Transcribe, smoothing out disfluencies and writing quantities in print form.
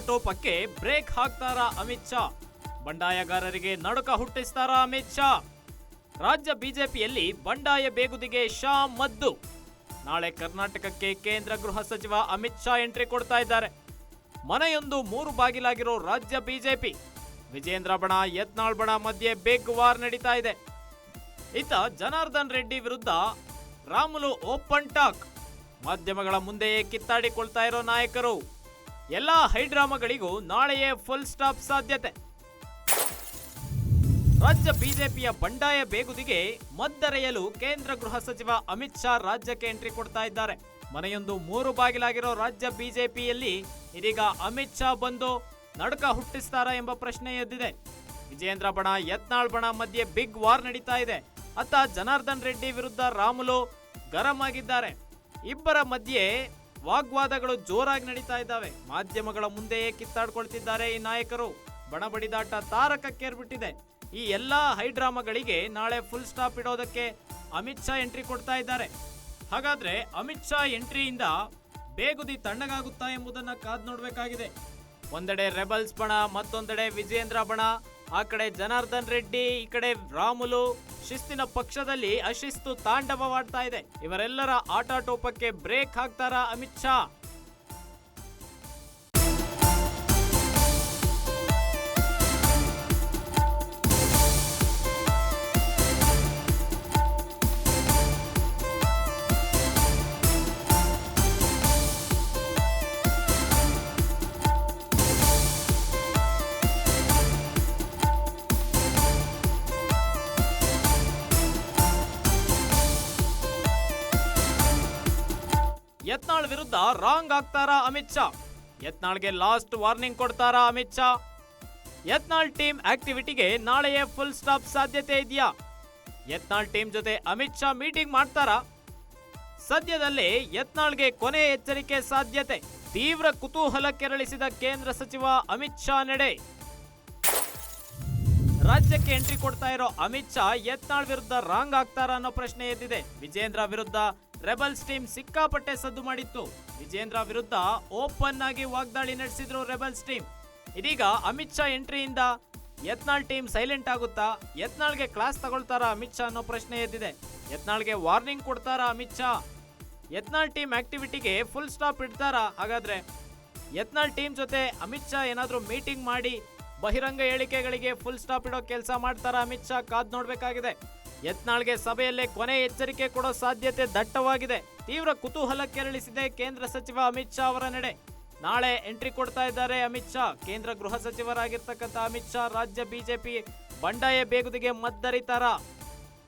ಆಟಾಟೋಪಕ್ಕೆ break ಹಾಕ್ತಾರಾ ಅಮಿತ್ ಶಾ? ಬಂಡಾಯಗಾರರಿಗೆ ನಡುಕ ಹುಟ್ಟಿಸ್ತಾರಾ ಅಮಿತ್ ಶಾ? ರಾಜ್ಯ ಬಿಜೆಪಿಯಲ್ಲಿ ಬಂಡಾಯ ಬೇಗುದಿಗೆ ಶಾ ಮದ್ದು. ನಾಳೆ ಕರ್ನಾಟಕಕ್ಕೆ ಕೇಂದ್ರ ಗೃಹ ಸಚಿವ ಅಮಿತ್ ಶಾ ಎಂಟ್ರಿ ಕೊಡ್ತಾ ಇದ್ದಾರೆ. ಮನೆಯೊಂದು 3 ಬಾಗಿಲಾಗಿರೋ ರಾಜ್ಯ ಬಿಜೆಪಿ. ವಿಜೇಂದ್ರ ಬಣ ಯತ್ನಾಳ್ ಬಣ ಮಧ್ಯೆ ಬಿಗ್ ವಾರ್ ನಡೀತಾ ಇದೆ. ಇತ್ತ ಜನಾರ್ದನ್ ರೆಡ್ಡಿ ವಿರುದ್ಧ ರಾಮುಲು ಓಪನ್ ಟಾಕ್. ಮಾಧ್ಯಮಗಳ ಮುಂದೆಯೇ ಕಿತ್ತಾಡಿಕೊಳ್ತಾ ಇರೋ ನಾಯಕರು. ಎಲ್ಲಾ ಹೈಡ್ರಾಮಾಗಳಿಗೂ ನಾಳೆಯೇ ಫುಲ್ ಸ್ಟಾಪ್ ಸಾಧ್ಯತೆ. ರಾಜ್ಯ ಬಿಜೆಪಿಯ ಬಂಡಾಯ ಬೇಗುದಿಗೆ ಮದ್ದರೆಯಲು ಕೇಂದ್ರ ಗೃಹ ಸಚಿವ ಅಮಿತ್ ಶಾ ರಾಜ್ಯಕ್ಕೆ ಎಂಟ್ರಿ ಕೊಡ್ತಾ ಇದ್ದಾರೆ. ಮನೆಯೊಂದು 3 ಬಾಗಿಲಾಗಿರೋ ರಾಜ್ಯ ಬಿಜೆಪಿಯಲ್ಲಿ ಇದೀಗ ಅಮಿತ್ ಶಾ ಬಂದು ನಡುಕ ಹುಟ್ಟಿಸ್ತಾರಾ ಎಂಬ ಪ್ರಶ್ನೆ ಎದ್ದಿದೆ. ವಿಜೇಂದ್ರ ಬಣ ಯತ್ನಾಳ್ ಬಣ ಮಧ್ಯೆ ಬಿಗ್ ವಾರ್ ನಡೀತಾ ಇದೆ. ಅತ್ತ ಜನಾರ್ದನ್ ರೆಡ್ಡಿ ವಿರುದ್ಧ ರಾಮುಲು ಗರಂ ಆಗಿದ್ದಾರೆ. ಇಬ್ಬರ ಮಧ್ಯೆ ವಾಗ್ವಾದಗಳು ಜೋರಾಗಿ ನಡೀತಾ ಇದ್ದಾವೆ. ಮಾಧ್ಯಮಗಳ ಮುಂದೆಯೇ ಕಿತ್ತಾಡ್ಕೊಳ್ತಿದ್ದಾರೆ ಈ ನಾಯಕರು. ಬಣಬಡಿದಾಟ ತಾರಕಕ್ಕೇರ್ಬಿಟ್ಟಿದೆ. ಈ ಎಲ್ಲಾ ಹೈಡ್ರಾಮಾಗಳಿಗೆ ನಾಳೆ ಫುಲ್ ಸ್ಟಾಪ್ ಇಡೋದಕ್ಕೆ ಅಮಿತ್ ಶಾ ಎಂಟ್ರಿ ಕೊಡ್ತಾ ಇದ್ದಾರೆ. ಹಾಗಾದ್ರೆ ಅಮಿತ್ ಶಾ ಎಂಟ್ರಿಯಿಂದ ಬೇಗುದಿ ತಣ್ಣಗಾಗುತ್ತಾ ಎಂಬುದನ್ನ ಕಾದ್ ನೋಡ್ಬೇಕಾಗಿದೆ. ಒಂದೆಡೆ ರೆಬಲ್ಸ್ ಬಣ, ಮತ್ತೊಂದೆಡೆ ವಿಜೇಂದ್ರ ಬಣ, ಆ ಕಡೆ ಜನಾರ್ದನ್ ರೆಡ್ಡಿ, ಈ ಕಡೆ ರಾಮುಲು. ಶಿಸ್ತಿನ ಪಕ್ಷದಲ್ಲಿ ಅಶಿಸ್ತು ತಾಂಡವವಾಡ್ತಾ ಇದೆ. ಇವರೆಲ್ಲರ ಆಟಾಟೋಪಕ್ಕೆ ಬ್ರೇಕ್ ಹಾಕ್ತಾರಾ ಅಮಿತ್ ಶಾ? ಯತ್ನಾಳ್ ವಿರುದ್ಧ ರಾಂಗ್ ಆಗ್ತಾರಾ ಅಮಿತ್ ಶಾ? ಯತ್ನಾಳ್ಗೆ ಲಾಸ್ಟ್ ವಾರ್ನಿಂಗ್ ಕೊಡ್ತಾರಾ ಅಮಿತ್ ಶಾ? ಯತ್ನಾಳ್ ಟೀಮ್ ಆಕ್ಟಿವಿಟಿಗೆ ನಾಳೆಯೇ ಫುಲ್ ಸ್ಟಾಪ್ ಸಾಧ್ಯತೆ ಇದೆಯಾ? ಯತ್ನಾಳ್ ಟೀಮ್ ಜೊತೆ ಅಮಿತ್ ಶಾ ಮೀಟಿಂಗ್ ಮಾಡ್ತಾರಾ? ಸದ್ಯದಲ್ಲೇ ಯತ್ನಾಳ್ಗೆ ಕೊನೆ ಎಚ್ಚರಿಕೆ ಸಾಧ್ಯತೆ. ತೀವ್ರ ಕುತೂಹಲ ಕೆರಳಿಸಿದ ಕೇಂದ್ರ ಸಚಿವ ಅಮಿತ್ ಶಾ ನಡೆ. ರಾಜ್ಯಕ್ಕೆ ಎಂಟ್ರಿ ಕೊಡ್ತಾ ಇರೋ ಅಮಿತ್ ಶಾ ಯತ್ನಾಳ್ ವಿರುದ್ಧ ರಾಂಗ್ ಆಗ್ತಾರಾ ಅನ್ನೋ ಪ್ರಶ್ನೆ ಎದ್ದಿದೆ. ವಿಜೇಂದ್ರ ವಿರುದ್ಧ ರೆಬಲ್ಸ್ ಟೀಮ್ ಸಿಕ್ಕಾಪಟ್ಟೆ ಸದ್ದು ಮಾಡಿತ್ತು. ವಿಜೇಂದ್ರ ವಿರುದ್ಧ ಓಪನ್ ಆಗಿ ವಾಗ್ದಾಳಿ ನಡೆಸಿದ್ರು ರೆಬಲ್ಸ್ ಟೀಮ್. ಇದೀಗ ಅಮಿತ್ ಶಾ ಎಂಟ್ರಿಯಿಂದ ಯತ್ನಾಳ್ ಟೀಮ್ ಸೈಲೆಂಟ್ ಆಗುತ್ತಾ? ಯತ್ನಾಳ್ಗೆ ಕ್ಲಾಸ್ ತಗೊಳ್ತಾರಾ ಅಮಿತ್ ಶಾ ಅನ್ನೋ ಪ್ರಶ್ನೆ ಎದ್ದಿದೆ. ಯತ್ನಾಳ್ಗೆ ವಾರ್ನಿಂಗ್ ಕೊಡ್ತಾರಾ ಅಮಿತ್ ಶಾ? ಯತ್ನಾಳ್ ಟೀಮ್ ಆಕ್ಟಿವಿಟಿಗೆ ಫುಲ್ ಸ್ಟಾಪ್ ಇಡ್ತಾರಾ? ಹಾಗಾದ್ರೆ ಯತ್ನಾಳ್ ಟೀಮ್ ಜೊತೆ ಅಮಿತ್ ಶಾ ಏನಾದ್ರೂ ಮೀಟಿಂಗ್ ಮಾಡಿ ಬಹಿರಂಗ ಹೇಳಿಕೆಗಳಿಗೆ ಫುಲ್ ಸ್ಟಾಪ್ ಇಡೋ ಕೆಲಸ ಮಾಡ್ತಾರಾ ಅಮಿತ್ ಶಾ? ಕಾದ್ ನೋಡ್ಬೇಕಾಗಿದೆ. ಯತ್ನಾಳ್ಗೆ ಸಭೆಯಲ್ಲೇ ಕೊನೆ ಎಚ್ಚರಿಕೆ ಕೊಡೋ ಸಾಧ್ಯತೆ ದಟ್ಟವಾಗಿದೆ. ತೀವ್ರ ಕುತೂಹಲ ಕೆರಳಿಸಿದೆ ಕೇಂದ್ರ ಸಚಿವ ಅಮಿತ್ ಶಾ ಅವರ ನಡೆ. ನಾಳೆ ಎಂಟ್ರಿ ಕೊಡ್ತಾ ಇದ್ದಾರೆ ಅಮಿತ್ ಶಾ. ಕೇಂದ್ರ ಗೃಹ ಸಚಿವರಾಗಿರ್ತಕ್ಕಂಥ ಅಮಿತ್ ಶಾ ರಾಜ್ಯ ಬಿಜೆಪಿ ಬಂಡಾಯ ಬೇಗುದಿಗೆ ಮದ್ದರಿತಾರಾ?